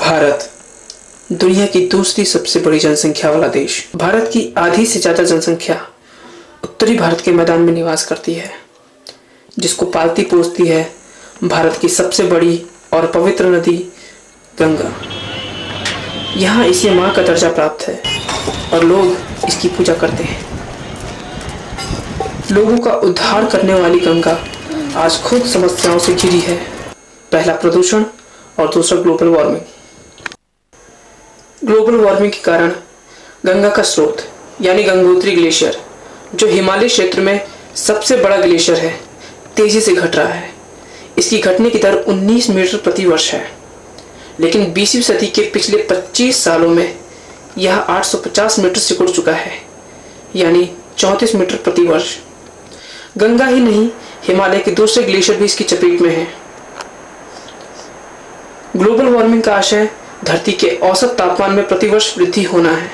भारत दुनिया की दूसरी सबसे बड़ी जनसंख्या वाला देश। भारत की आधी से ज्यादा जनसंख्या उत्तरी भारत के मैदान में निवास करती है, जिसको पालती पोसती है भारत की सबसे बड़ी और पवित्र नदी गंगा। यहाँ इसे माँ का दर्जा प्राप्त है और लोग इसकी पूजा करते हैं। लोगों का उद्धार करने वाली गंगा आज खुद समस्याओं से घिरी है। पहला प्रदूषण और दूसरा ग्लोबल वार्मिंग। ग्लोबल वार्मिंग के कारण गंगा का स्रोत यानी गंगोत्री ग्लेशियर, जो हिमालय क्षेत्र में सबसे बड़ा ग्लेशियर है, तेजी से घट रहा है। इसकी घटने की दर 19 मीटर प्रति वर्ष है, लेकिन 20वीं सदी के पिछले 25 सालों में यह 850 मीटर से उड़ चुका है, यानी 34 मीटर प्रति वर्ष। गंगा ही नहीं, हिमालय के दूसरे ग्लेशियर भी इसकी चपेट में हैं। ग्लोबल वार्मिंग का आशय धरती के औसत तापमान में प्रतिवर्ष वृद्धि होना है,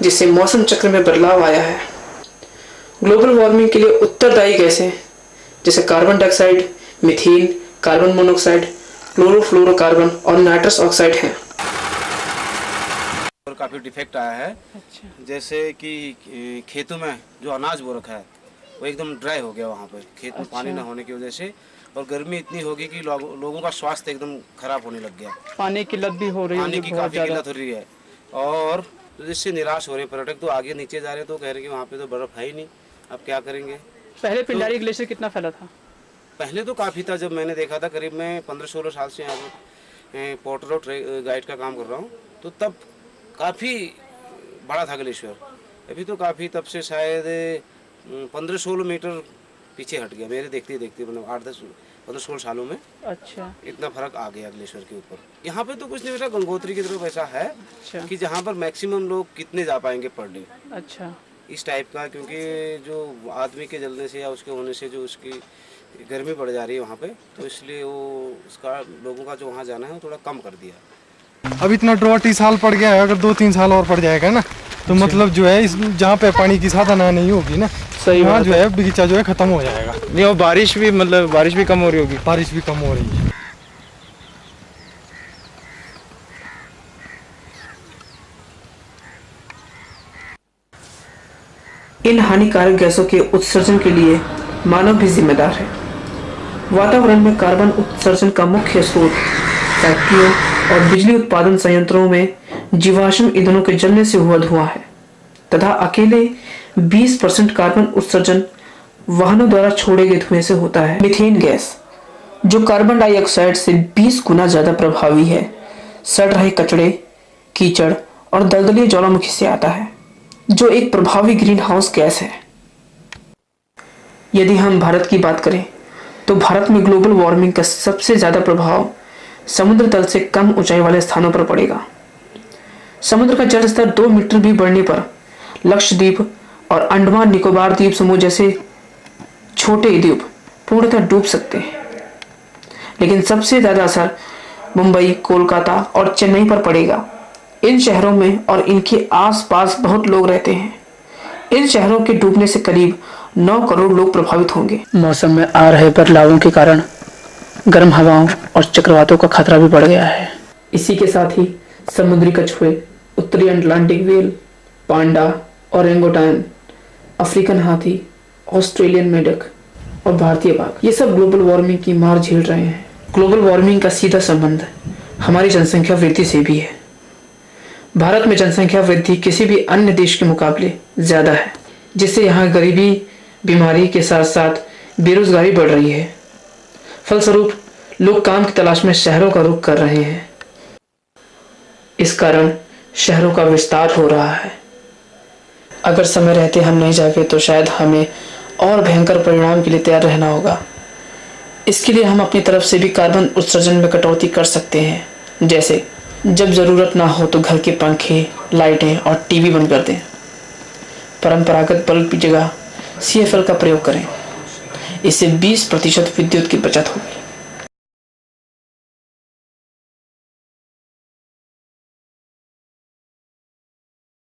जिससे मौसम चक्र में बदलाव आया है। ग्लोबल वार्मिंग के लिए उत्तरदायी गैसें जैसे carbon dioxide, methane, carbon monoxide, chlorofluorocarbon और नाइट्रस ऑक्साइड हैं। और काफ़ी डिफेक्ट आया है। अच्छा। जैसे कि खेतों में जो अनाज बो रखा है वो एकदम ड्राई हो गया, वहाँ पर खेत में पानी ना होने की वजह से, और गर्मी इतनी होगी कि लोगों का स्वास्थ्य एकदम खराब होने लग गया। पानी की किल्लत भी हो रही है, पानी की काफ़ी किल्लत हो रही है, और जिससे निराश हो रहे हैं पर्यटक। तो आगे नीचे जा रहे हैं तो कह रहे हैं कि वहाँ पे तो बर्फ़ है ही नहीं, अब क्या करेंगे। पहले पिंडारी ग्लेशियर कितना फैला था? पहले तो काफ़ी था। जब मैंने देखा था, करीब मैं 15-16 साल से यहाँ पर पोर्टर और गाइड का काम कर रहा हूँ, तो तब काफ़ी बड़ा था ग्लेशियर। अभी तो काफ़ी तब से शायद 15-16 मीटर पीछे हट गया मेरे देखते देखते, मतलब 8-10-15-16 सालों में। अच्छा। इतना फर्क आ गया ग्लेशियर के ऊपर। यहाँ पे तो कुछ नहीं बेटा, गंगोत्री की तरफ ऐसा है अच्छा। कि जहाँ पर मैक्सिमम लोग कितने जा पाएंगे पर डे, अच्छा। इस टाइप का। क्योंकि जो आदमी के जलने से या उसके होने से जो उसकी गर्मी बढ़ जा रही है वहाँ पे, तो इसलिए वो उसका लोगों का जो वहाँ जाना है वो थोड़ा कम कर दिया। अब इतना ड्रॉट इस साल पड़ गया है, अगर 2-3 साल और पड़ जाएगा ना तो मतलब जो है इस जहाँ पे पानी की साधना नहीं होगी ना, सही वहाँ बात जो है बगीचा जो है खत्म हो जाएगा। नहीं, और बारिश भी मतलब बारिश भी कम हो रही होगी। बारिश भी कम हो रही है। इन हानिकारक गैसों के उत्सर्जन के लिए मानव भी जिम्मेदार है। वातावरण में कार्बन उत्सर्जन का मुख्य स्रोत फैक्ट्रियों और बिजली उत्पादन संयंत्रों में जीवाश्म ईंधनों के जलने से हुआ धुआं है, तथा अकेले 20% कार्बन उत्सर्जन वाहनों द्वारा छोड़े गए धुएं से होता है। मीथेन गैस, जो कार्बन डाइऑक्साइड से 20 गुना ज्यादा प्रभावी है, सड़ रहे कचड़े, कीचड़ और दलदली ज्वालामुखी से आता है, जो एक प्रभावी ग्रीन हाउस गैस है। यदि हम भारत की बात करें तो भारत में ग्लोबल वार्मिंग का सबसे ज्यादा प्रभाव समुद्र तल से कम ऊंचाई वाले स्थानों पर पड़ेगा। समुद्र का जल स्तर 2 मीटर भी बढ़ने पर लक्षद्वीप और अंडमान निकोबार द्वीप समूह जैसे छोटे द्वीप पूर्णतः डूब सकते हैं। लेकिन सबसे ज्यादा असर मुंबई, कोलकाता और चेन्नई पर पड़ेगा। इन शहरों में और इनके आसपास बहुत लोग रहते हैं। इन शहरों के डूबने से करीब 9 करोड़ लोग प्रभावित होंगे। मौसम में आ रहे बदलावों के कारण गर्म हवाओं और चक्रवातों का खतरा भी बढ़ गया है। इसी के साथ ही समुद्री कछुए, उत्तरी अटलांटिक व्हेल, पांडा, ओरेंगुटान, अफ्रीकन हाथी, ऑस्ट्रेलियन मेंढक और भारतीय बाघ, ये सब ग्लोबल वार्मिंग की मार झेल रहे हैं। ग्लोबल वार्मिंग का सीधा संबंध हमारी जनसंख्या वृद्धि से भी है। भारत में जनसंख्या वृद्धि किसी भी अन्य देश के मुकाबले ज्यादा है, जिससे यहाँ गरीबी, बीमारी के साथ साथ बेरोजगारी बढ़ रही है। फलस्वरूप लोग काम की तलाश में शहरों का रुख कर रहे हैं। इस कारण शहरों का विस्तार हो रहा है। अगर समय रहते हम नहीं जागे तो शायद हमें और भयंकर परिणाम के लिए तैयार रहना होगा। इसके लिए हम अपनी तरफ से भी कार्बन उत्सर्जन में कटौती कर सकते हैं। जैसे जब जरूरत ना हो तो घर के पंखे, लाइटें और टीवी बंद कर दें। परंपरागत बल्ब की जगह CFL का प्रयोग करें। इससे 20% विद्युत की बचत होगी।